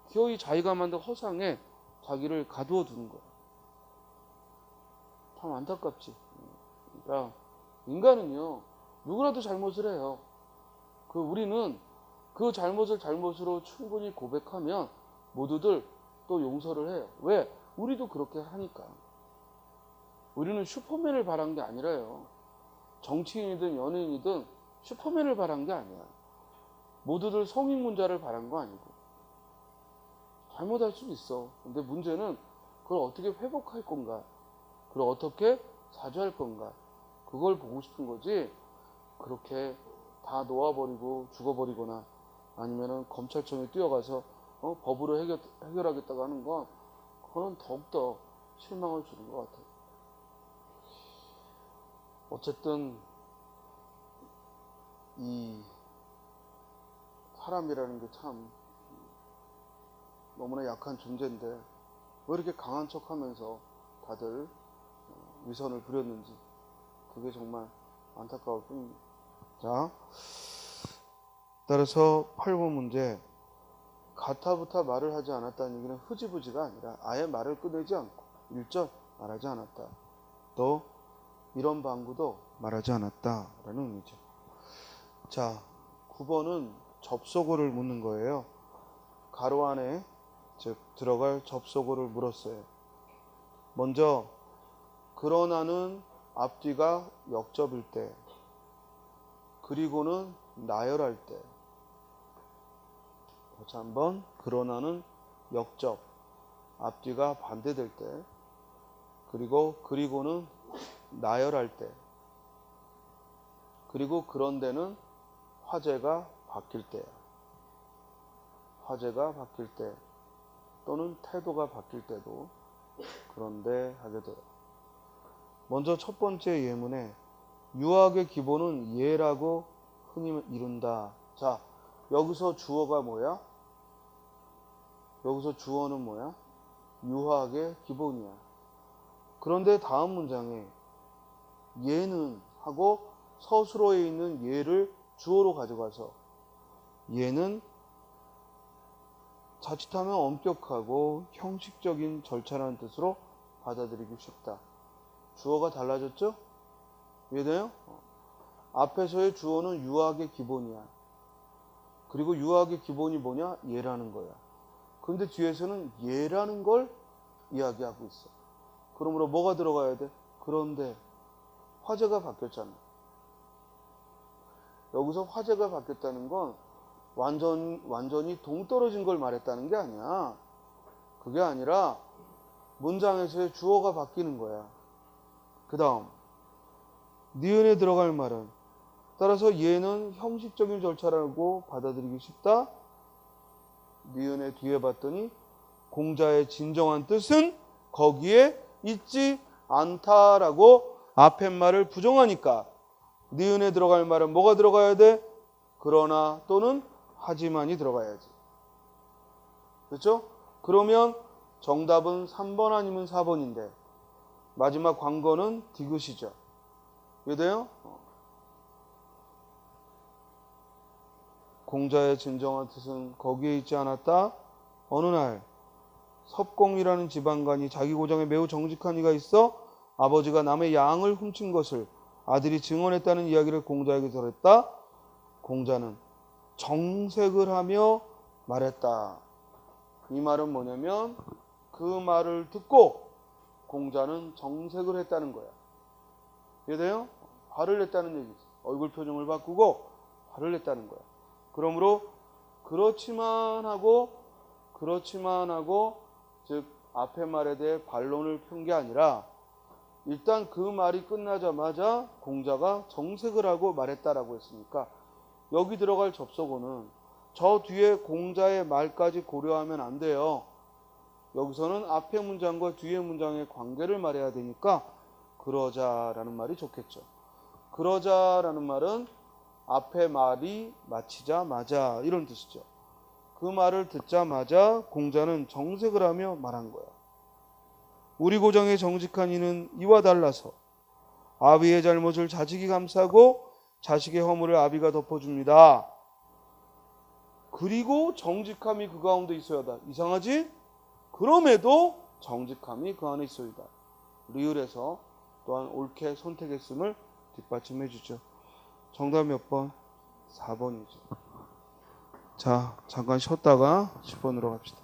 기어이 자기가 만든 허상에 자기를 가두어 두는 거야. 참 안타깝지. 그러니까 인간은요, 누구라도 잘못을 해요. 우리는 그 잘못을 잘못으로 충분히 고백하면 모두들 또 용서를 해요. 왜? 우리도 그렇게 하니까. 우리는 슈퍼맨을 바란 게 아니라요. 정치인이든 연예인이든 슈퍼맨을 바란 게 아니야. 모두들 성인문자를 바란 거 아니고. 잘못할 수도 있어. 근데 문제는 그걸 어떻게 회복할 건가, 그걸 어떻게 사죄할 건가, 그걸 보고 싶은 거지, 그렇게 다 놓아버리고 죽어버리거나 아니면은 검찰청에 뛰어가서 법으로 해결하겠다고 하는 건, 그거는 더욱더 실망을 주는 것 같아요. 어쨌든 이 사람이라는 게 참 너무나 약한 존재인데 왜 이렇게 강한 척하면서 다들 위선을 부렸는지, 그게 정말 안타까울 뿐입니다. 자, 따라서 8번 문제, 가타부타 말을 하지 않았다는 얘기는 흐지부지가 아니라 아예 말을 꺼내지 않고 1절 말하지 않았다, 또 이런 방구도 말하지 않았다라는 의미죠. 자, 9번은 접속어를 묻는 거예요. 가로 안에 즉 들어갈 접속어를 물었어요. 먼저 그러나는 앞뒤가 역접일 때, 그리고는 나열할 때. 다시 한번, 그러나는 역접, 앞뒤가 반대될 때, 그리고는 나열할 때, 그리고 그런데는 화제가 바뀔 때, 또는 태도가 바뀔 때도 그런데 하게 돼요. 먼저 첫 번째 예문에 유학의 기본은 예라고 흔히 이룬다. 자, 여기서 주어가 뭐야? 여기서 주어는 뭐야? 유학의 기본이야. 그런데 다음 문장에 예는 하고 서술어에 있는 예를 주어로 가져가서 예는 자칫하면 엄격하고 형식적인 절차라는 뜻으로 받아들이기 쉽다. 주어가 달라졌죠? 이해돼요? 앞에서의 주어는 유학의 기본이야. 그리고 유학의 기본이 뭐냐? 얘라는 거야. 근데 뒤에서는 얘라는 걸 이야기하고 있어. 그러므로 뭐가 들어가야 돼? 그런데 화제가 바뀌었잖아. 여기서 화제가 바뀌었다는 건 완전히 동떨어진 걸 말했다는 게 아니야. 그게 아니라 문장에서의 주어가 바뀌는 거야. 그 다음 니은에 들어갈 말은 따라서 얘는 형식적인 절차라고 받아들이기 쉽다. 니은의 뒤에 봤더니 공자의 진정한 뜻은 거기에 있지 않다라고 앞에 말을 부정하니까 니은에 들어갈 말은 뭐가 들어가야 돼? 그러나 또는 하지만이 들어가야지. 그렇죠? 그러면 정답은 3번 아니면 4번인데 마지막 관건은 디귿이죠. 이해돼요? 공자의 진정한 뜻은 거기에 있지 않았다. 어느 날 섭공이라는 지방관이 자기 고장에 매우 정직한 이가 있어 아버지가 남의 양을 훔친 것을 아들이 증언했다는 이야기를 공자에게 들었다. 공자는 정색을 하며 말했다. 이 말은 뭐냐면 그 말을 듣고 공자는 정색을 했다는 거야. 이해돼요? 화를 냈다는 얘기지. 얼굴 표정을 바꾸고 화를 냈다는 거야. 그러므로 그렇지만 하고 즉 앞에 말에 대해 반론을 편 게 아니라 일단 그 말이 끝나자마자 공자가 정색을 하고 말했다라고 했으니까 여기 들어갈 접속어는 저 뒤에 공자의 말까지 고려하면 안 돼요. 여기서는 앞에 문장과 뒤에 문장의 관계를 말해야 되니까 그러자라는 말이 좋겠죠. 그러자라는 말은 앞에 말이 마치자마자 이런 뜻이죠. 그 말을 듣자마자 공자는 정색을 하며 말한 거야. 우리 고장의 정직한 이는 이와 달라서 아비의 잘못을 자식이 감싸고 자식의 허물을 아비가 덮어줍니다. 그리고 정직함이 그 가운데 있어야다. 이상하지? 그럼에도 정직함이 그 안에 있어야다. 리을에서 또한 옳게 선택했음을 뒷받침해 주죠. 정답 몇 번? 4번이죠. 자, 잠깐 쉬었다가 10번으로 갑시다.